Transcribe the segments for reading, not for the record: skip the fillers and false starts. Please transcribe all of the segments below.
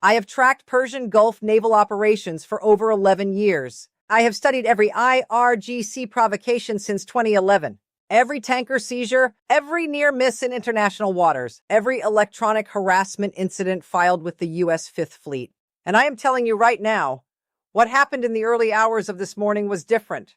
I have tracked Persian Gulf naval operations for over 11 years. I have studied every IRGC provocation since 2011. Every tanker seizure, every near miss in international waters, every electronic harassment incident filed with the U.S. Fifth Fleet. And I am telling you right now, what happened in the early hours of this morning was different.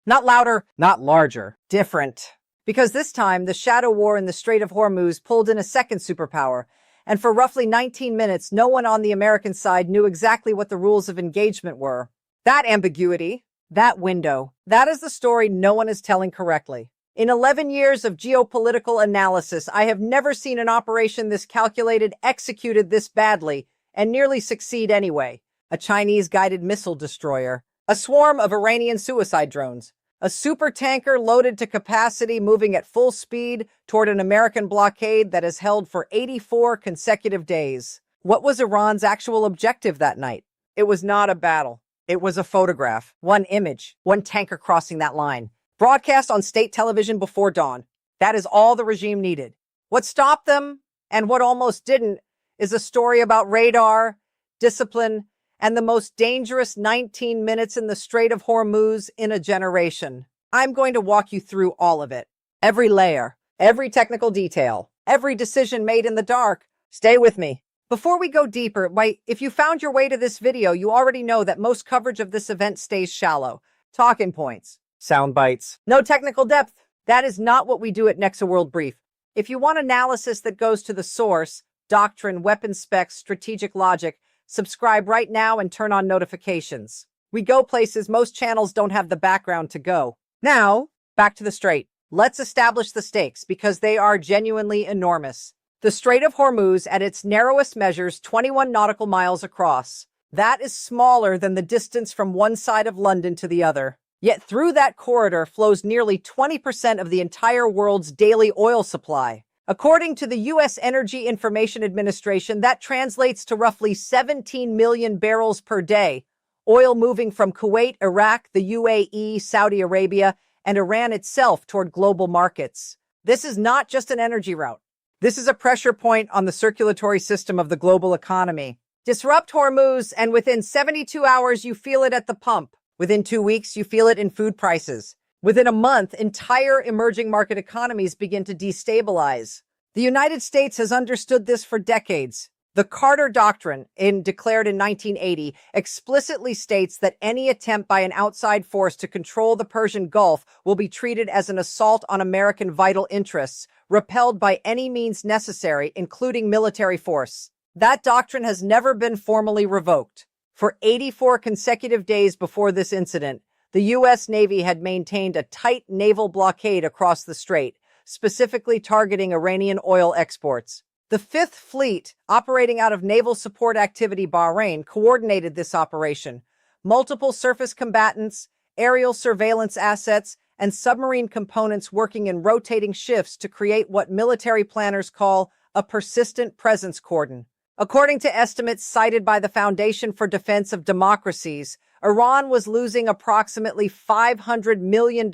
Not louder, not larger, different. Because this time, the shadow war in the Strait of Hormuz pulled in a second superpower, and for roughly 19 minutes, no one on the American side knew exactly what the rules of engagement were. That ambiguity, that window, that is the story no one is telling correctly. In 11 years of geopolitical analysis, I have never seen an operation this calculated executed this badly and nearly succeed anyway. A Chinese guided missile destroyer, a swarm of Iranian suicide drones, a super tanker loaded to capacity moving at full speed toward an American blockade that has held for 84 consecutive days. What was Iran's actual objective that night? It was not a battle. It was a photograph, one image, one tanker crossing that line. Broadcast on state television before dawn. That is all the regime needed. What stopped them, and what almost didn't, is a story about radar, discipline, and the most dangerous 19 minutes in the Strait of Hormuz in a generation. I'm going to walk you through all of it. Every layer, every technical detail, every decision made in the dark. Stay with me. Before we go deeper, if you found your way to this video, you already know that most coverage of this event stays shallow. Talking points. Sound bites. No technical depth. That is not what we do at Nexa World Brief. If you want analysis that goes to the source, doctrine, weapon specs, strategic logic, subscribe right now and turn on notifications. We go places most channels don't have the background to go. Now, back to the Strait. Let's establish the stakes because they are genuinely enormous. The Strait of Hormuz at its narrowest measures 21 nautical miles across. That is smaller than the distance from one side of London to the other. Yet through that corridor flows nearly 20% of the entire world's daily oil supply. According to the U.S. Energy Information Administration, that translates to roughly 17 million barrels per day, oil moving from Kuwait, Iraq, the UAE, Saudi Arabia, and Iran itself toward global markets. This is not just an energy route. This is a pressure point on the circulatory system of the global economy. Disrupt Hormuz, and within 72 hours, you feel it at the pump. Within 2 weeks, you feel it in food prices. Within a month, entire emerging market economies begin to destabilize. The United States has understood this for decades. The Carter Doctrine, declared in 1980, explicitly states that any attempt by an outside force to control the Persian Gulf will be treated as an assault on American vital interests, repelled by any means necessary, including military force. That doctrine has never been formally revoked. For 84 consecutive days before this incident, the U.S. Navy had maintained a tight naval blockade across the strait, specifically targeting Iranian oil exports. The Fifth Fleet, operating out of Naval Support Activity Bahrain, coordinated this operation. Multiple surface combatants, aerial surveillance assets, and submarine components working in rotating shifts to create what military planners call a persistent presence cordon. According to estimates cited by the Foundation for Defense of Democracies, Iran was losing approximately $500 million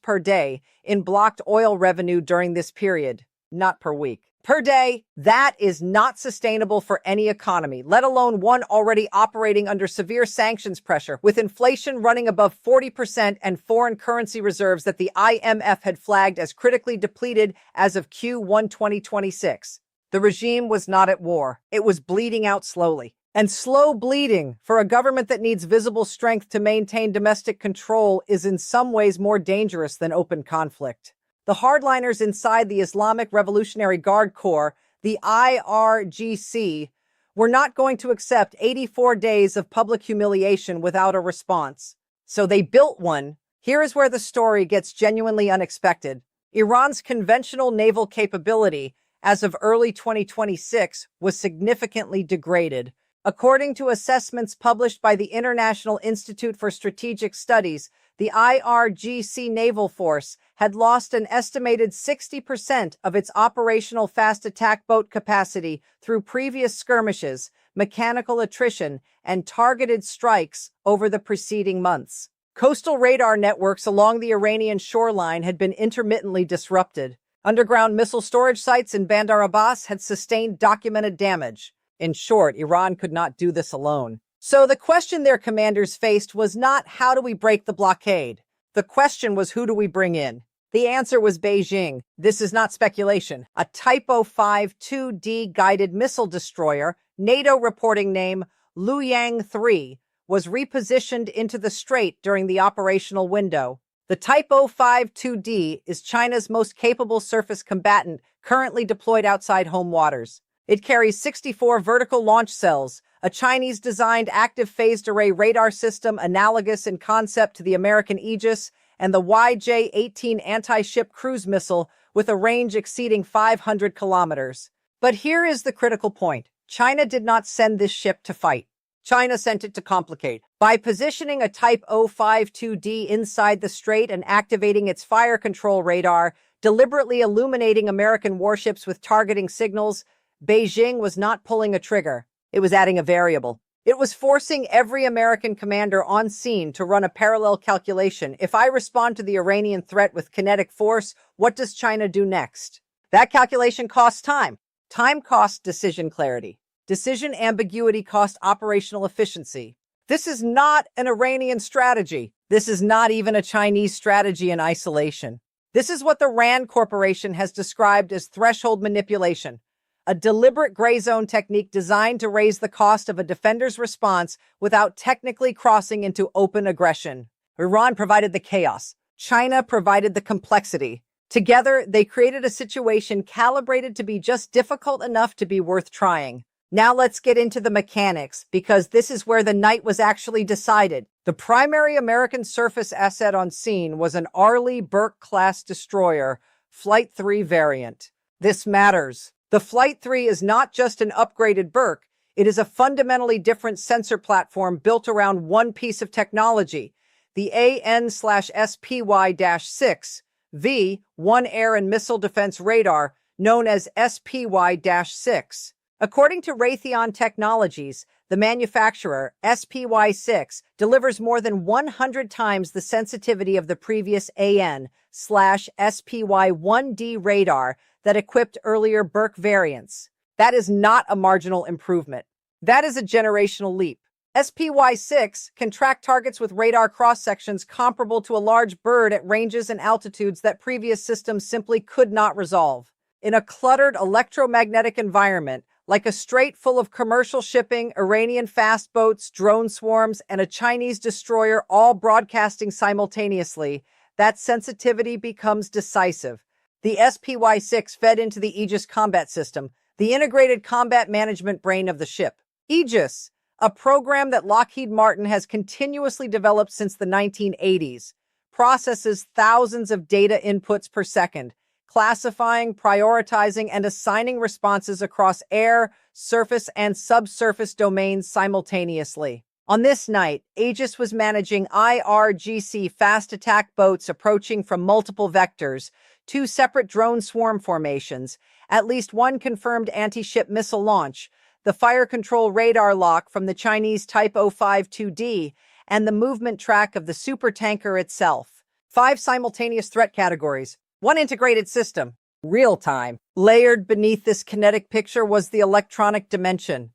per day in blocked oil revenue during this period, not per week. Per day, that is not sustainable for any economy, let alone one already operating under severe sanctions pressure, with inflation running above 40% and foreign currency reserves that the IMF had flagged as critically depleted as of Q1 2026. The regime was not at war. It was bleeding out slowly. And slow bleeding for a government that needs visible strength to maintain domestic control is in some ways more dangerous than open conflict. The hardliners inside the Islamic Revolutionary Guard Corps, the IRGC, were not going to accept 84 days of public humiliation without a response. So they built one. Here is where the story gets genuinely unexpected. Iran's conventional naval capability, as of early 2026, was significantly degraded. According to assessments published by the International Institute for Strategic Studies, the IRGC naval force had lost an estimated 60% of its operational fast attack boat capacity through previous skirmishes, mechanical attrition, and targeted strikes over the preceding months. Coastal radar networks along the Iranian shoreline had been intermittently disrupted. Underground missile storage sites in Bandar Abbas had sustained documented damage. In short, Iran could not do this alone. So the question their commanders faced was not how do we break the blockade? The question was who do we bring in? The answer was Beijing. This is not speculation. A Type 052D guided missile destroyer, NATO reporting name Luoyang 3, was repositioned into the strait during the operational window. The Type 052D is China's most capable surface combatant currently deployed outside home waters. It carries 64 vertical launch cells, a Chinese-designed active phased array radar system analogous in concept to the American Aegis, and the YJ-18 anti-ship cruise missile with a range exceeding 500 kilometers. But here is the critical point. China did not send this ship to fight. China sent it to complicate. By positioning a Type 052D inside the strait and activating its fire control radar, deliberately illuminating American warships with targeting signals, Beijing was not pulling a trigger. It was adding a variable. It was forcing every American commander on scene to run a parallel calculation. If I respond to the Iranian threat with kinetic force, what does China do next? That calculation costs time. Time costs decision clarity. Decision ambiguity costs operational efficiency. This is not an Iranian strategy. This is not even a Chinese strategy in isolation. This is what the RAND Corporation has described as threshold manipulation, a deliberate gray zone technique designed to raise the cost of a defender's response without technically crossing into open aggression. Iran provided the chaos. China provided the complexity. Together, they created a situation calibrated to be just difficult enough to be worth trying. Now let's get into the mechanics, because this is where the night was actually decided. The primary American surface asset on scene was an Arleigh Burke-class destroyer, Flight 3 variant. This matters. The Flight 3 is not just an upgraded Burke, it is a fundamentally different sensor platform built around one piece of technology, the AN/SPY-6 V1 air and missile defense radar, known as SPY-6. According to Raytheon Technologies, the manufacturer, SPY-6, delivers more than 100 times the sensitivity of the previous AN/SPY-1D radar that equipped earlier Burke variants. That is not a marginal improvement. That is a generational leap. SPY-6 can track targets with radar cross-sections comparable to a large bird at ranges and altitudes that previous systems simply could not resolve. In a cluttered electromagnetic environment, like a strait full of commercial shipping, Iranian fast boats, drone swarms, and a Chinese destroyer all broadcasting simultaneously, that sensitivity becomes decisive. The SPY-6 fed into the Aegis combat system, the integrated combat management brain of the ship. Aegis, a program that Lockheed Martin has continuously developed since the 1980s, processes thousands of data inputs per second, classifying, prioritizing, and assigning responses across air, surface, and subsurface domains simultaneously. On this night, Aegis was managing IRGC fast attack boats approaching from multiple vectors, 2 separate drone swarm formations, at least 1 confirmed anti-ship missile launch, the fire control radar lock from the Chinese Type 052D, and the movement track of the supertanker itself. 5 simultaneous threat categories. 1 integrated system, real-time. Layered beneath this kinetic picture was the electronic dimension.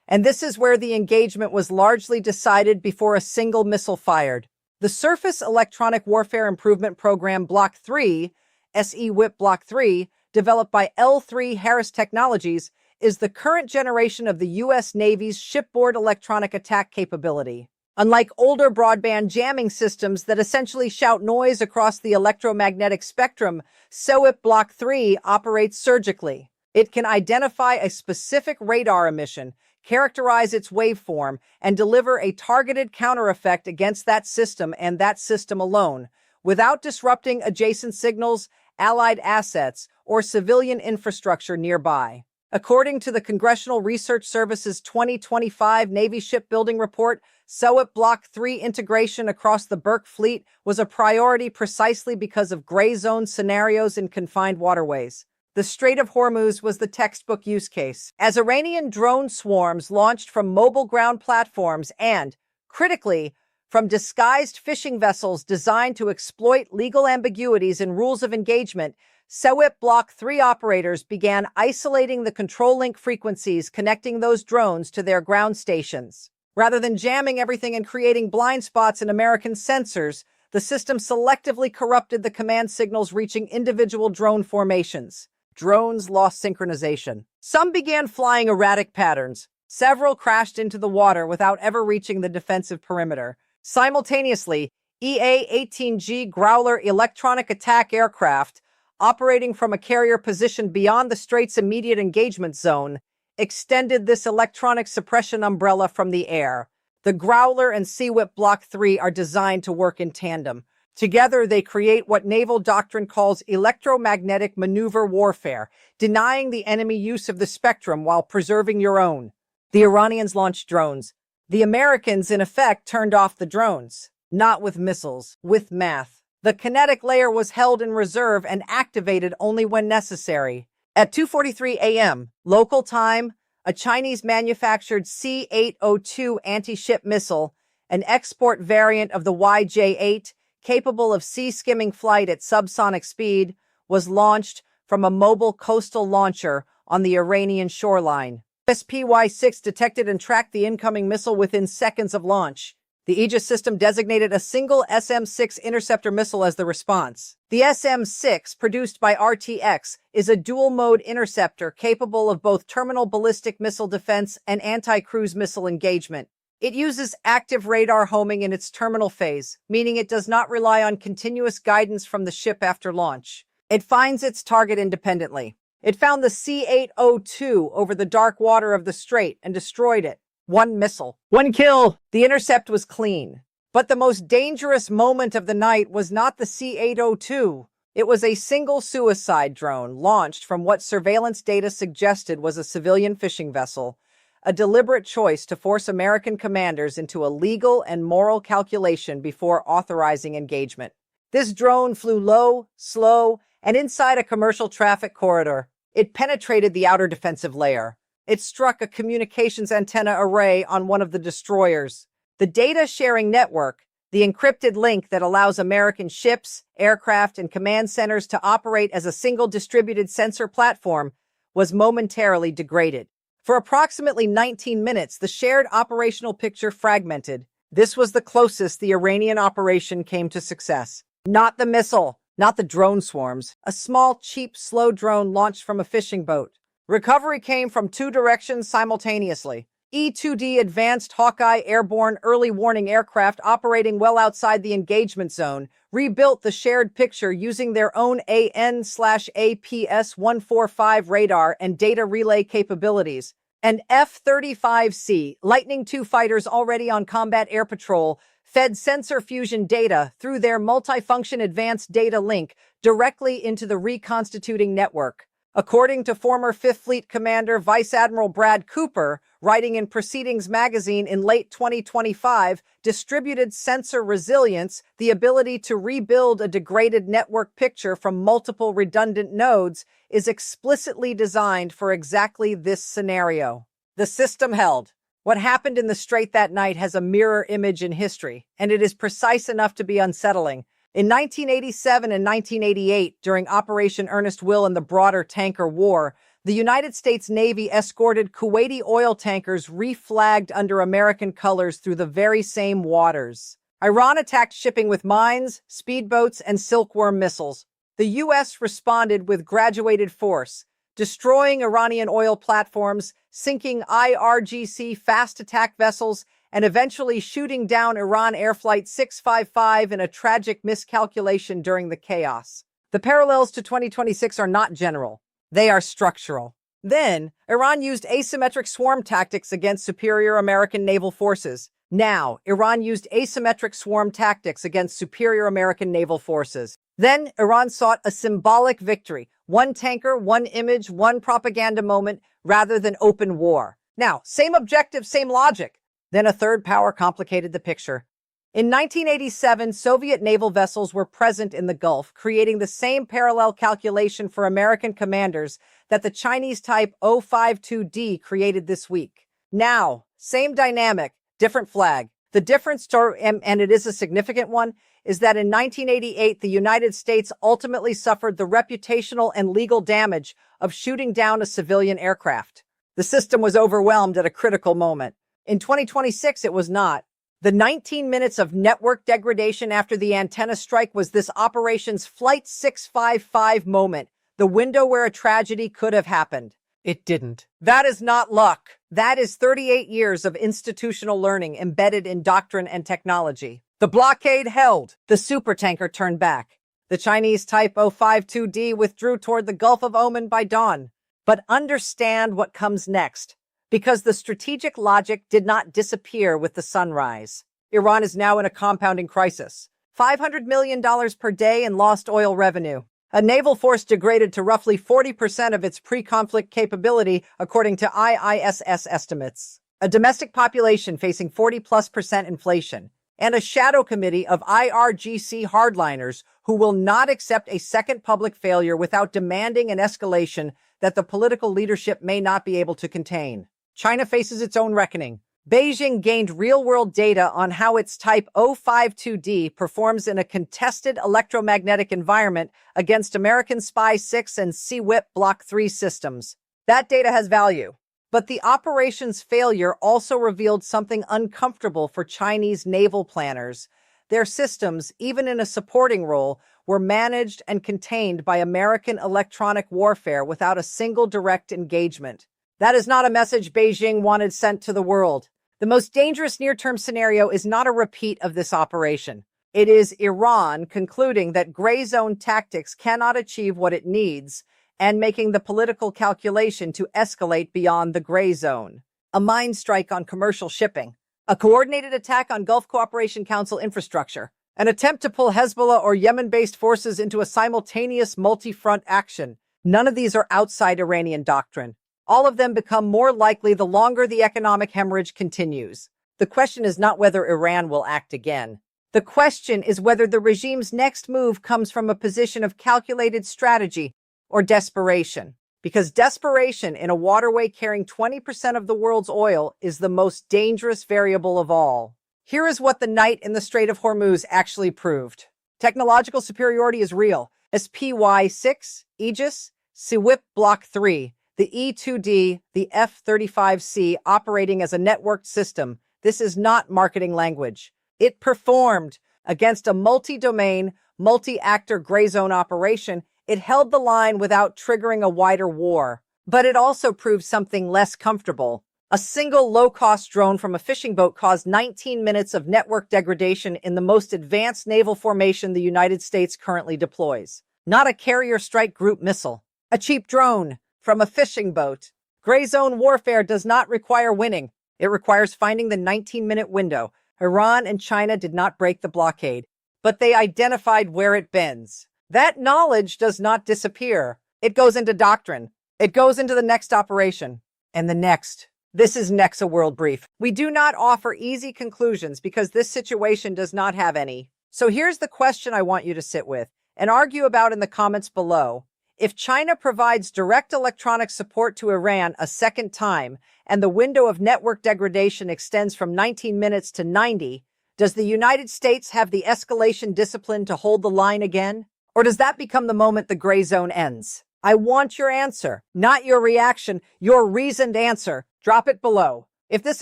And this is where the engagement was largely decided before a single missile fired. The Surface Electronic Warfare Improvement Program Block 3, SE-WIP Block 3, developed by L3 Harris Technologies, is the current generation of the U.S. Navy's shipboard electronic attack capability. Unlike older broadband jamming systems that essentially shout noise across the electromagnetic spectrum, SEWIP Block 3 operates surgically. It can identify a specific radar emission, characterize its waveform, and deliver a targeted counter-effect against that system and that system alone, without disrupting adjacent signals, allied assets, or civilian infrastructure nearby. According to the Congressional Research Service's 2025 Navy Shipbuilding Report, SEWIP Block 3 integration across the Burke fleet was a priority precisely because of gray zone scenarios in confined waterways. The Strait of Hormuz was the textbook use case. As Iranian drone swarms launched from mobile ground platforms and, critically, from disguised fishing vessels designed to exploit legal ambiguities in rules of engagement, SEWIP Block 3 operators began isolating the control link frequencies connecting those drones to their ground stations. Rather than jamming everything and creating blind spots in American sensors, the system selectively corrupted the command signals reaching individual drone formations. Drones lost synchronization. Some began flying erratic patterns. Several crashed into the water without ever reaching the defensive perimeter. Simultaneously, EA-18G Growler electronic attack aircraft, operating from a carrier position beyond the Strait's immediate engagement zone, extended this electronic suppression umbrella from the air. The Growler and SEWIP Block 3 are designed to work in tandem. Together, they create what naval doctrine calls electromagnetic maneuver warfare, denying the enemy use of the spectrum while preserving your own. The Iranians launched drones. The Americans, in effect, turned off the drones. Not with missiles, with math. The kinetic layer was held in reserve and activated only when necessary. At 2:43 a.m. local time, a Chinese-manufactured C-802 anti-ship missile, an export variant of the YJ-8, capable of sea-skimming flight at subsonic speed, was launched from a mobile coastal launcher on the Iranian shoreline. SPY-6 detected and tracked the incoming missile within seconds of launch. The Aegis system designated a single SM-6 interceptor missile as the response. The SM-6, produced by RTX, is a dual-mode interceptor capable of both terminal ballistic missile defense and anti-cruise missile engagement. It uses active radar homing in its terminal phase, meaning it does not rely on continuous guidance from the ship after launch. It finds its target independently. It found the C-802 over the dark water of the Strait and destroyed it. One missile. One kill. The intercept was clean. But the most dangerous moment of the night was not the C-802. It was a single suicide drone launched from what surveillance data suggested was a civilian fishing vessel, a deliberate choice to force American commanders into a legal and moral calculation before authorizing engagement. This drone flew low, slow, and inside a commercial traffic corridor. It penetrated the outer defensive layer. It struck a communications antenna array on one of the destroyers. The data-sharing network, the encrypted link that allows American ships, aircraft, and command centers to operate as a single distributed sensor platform, was momentarily degraded. For approximately 19 minutes, the shared operational picture fragmented. This was the closest the Iranian operation came to success. Not the missile, not the drone swarms. A small, cheap, slow drone launched from a fishing boat. Recovery came from two directions simultaneously. E-2D Advanced Hawkeye airborne early warning aircraft operating well outside the engagement zone rebuilt the shared picture using their own AN/APS-145 radar and data relay capabilities. And F-35C Lightning II fighters already on combat air patrol fed sensor fusion data through their multifunction advanced data link directly into the reconstituting network. According to former Fifth Fleet Commander Vice Admiral Brad Cooper, writing in Proceedings magazine in late 2025, distributed sensor resilience, the ability to rebuild a degraded network picture from multiple redundant nodes, is explicitly designed for exactly this scenario. The system held. What happened in the Strait that night has a mirror image in history, and it is precise enough to be unsettling. In 1987 and 1988, during Operation Earnest Will and the broader tanker war, the United States Navy escorted Kuwaiti oil tankers reflagged under American colors through the very same waters. Iran attacked shipping with mines, speedboats, and silkworm missiles. The U.S. responded with graduated force, destroying Iranian oil platforms, sinking IRGC fast attack vessels, and eventually shooting down Iran Air Flight 655 in a tragic miscalculation during the chaos. The parallels to 2026 are not general. They are structural. Then, Iran used asymmetric swarm tactics against superior American naval forces. Now, Iran used asymmetric swarm tactics against superior American naval forces. Then, Iran sought a symbolic victory. One tanker, one image, one propaganda moment, rather than open war. Now, same objective, same logic. Then a third power complicated the picture. In 1987, Soviet naval vessels were present in the Gulf, creating the same parallel calculation for American commanders that the Chinese Type 052D created this week. Now, same dynamic, different flag. The difference, and it is a significant one, is that in 1988, the United States ultimately suffered the reputational and legal damage of shooting down a civilian aircraft. The system was overwhelmed at a critical moment. In 2026, it was not. The 19 minutes of network degradation after the antenna strike was this operation's Flight 655 moment, the window where a tragedy could have happened. It didn't. That is not luck. That is 38 years of institutional learning embedded in doctrine and technology. The blockade held. The supertanker turned back. The Chinese Type 052D withdrew toward the Gulf of Oman by dawn. But understand what comes next, because the strategic logic did not disappear with the sunrise. Iran is now in a compounding crisis. $500 million per day in lost oil revenue. A naval force degraded to roughly 40% of its pre-conflict capability, according to IISS estimates. A domestic population facing 40+% inflation. And a shadow committee of IRGC hardliners who will not accept a second public failure without demanding an escalation that the political leadership may not be able to contain. China faces its own reckoning. Beijing gained real-world data on how its Type 052D performs in a contested electromagnetic environment against American SPY-6 and CWIP Block 3 systems. That data has value. But the operation's failure also revealed something uncomfortable for Chinese naval planners. Their systems, even in a supporting role, were managed and contained by American electronic warfare without a single direct engagement. That is not a message Beijing wanted sent to the world. The most dangerous near-term scenario is not a repeat of this operation. It is Iran concluding that gray zone tactics cannot achieve what it needs and making the political calculation to escalate beyond the gray zone. A mine strike on commercial shipping, a coordinated attack on Gulf Cooperation Council infrastructure, an attempt to pull Hezbollah or Yemen-based forces into a simultaneous multi-front action. None of these are outside Iranian doctrine. All of them become more likely the longer the economic hemorrhage continues. The question is not whether Iran will act again. The question is whether the regime's next move comes from a position of calculated strategy or desperation. Because desperation in a waterway carrying 20% of the world's oil is the most dangerous variable of all. Here is what the night in the Strait of Hormuz actually proved. Technological superiority is real. SPY-6, Aegis, CWIP Block 3, the E-2D, the F-35C operating as a networked system. This is not marketing language. It performed against a multi-domain, multi-actor gray zone operation. It held the line without triggering a wider war. But it also proved something less comfortable. A single low-cost drone from a fishing boat caused 19 minutes of network degradation in the most advanced naval formation the United States currently deploys. Not a carrier strike group missile. A cheap drone from a fishing boat. Gray zone warfare does not require winning. It requires finding the 19-minute window. Iran and China did not break the blockade, but they identified where it bends. That knowledge does not disappear. It goes into doctrine. It goes into the next operation. And the next. This is Nexa World Brief. We do not offer easy conclusions because this situation does not have any. So here's the question I want you to sit with and argue about in the comments below. If China provides direct electronic support to Iran a second time and the window of network degradation extends from 19 minutes to 90, does the United States have the escalation discipline to hold the line again? Or does that become the moment the gray zone ends? I want your answer, not your reaction, your reasoned answer. Drop it below. If this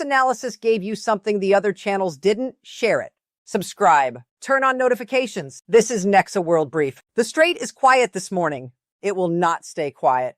analysis gave you something the other channels didn't, share it. Subscribe. Turn on notifications. This is Nexa World Brief. The Strait is quiet this morning. It will not stay quiet.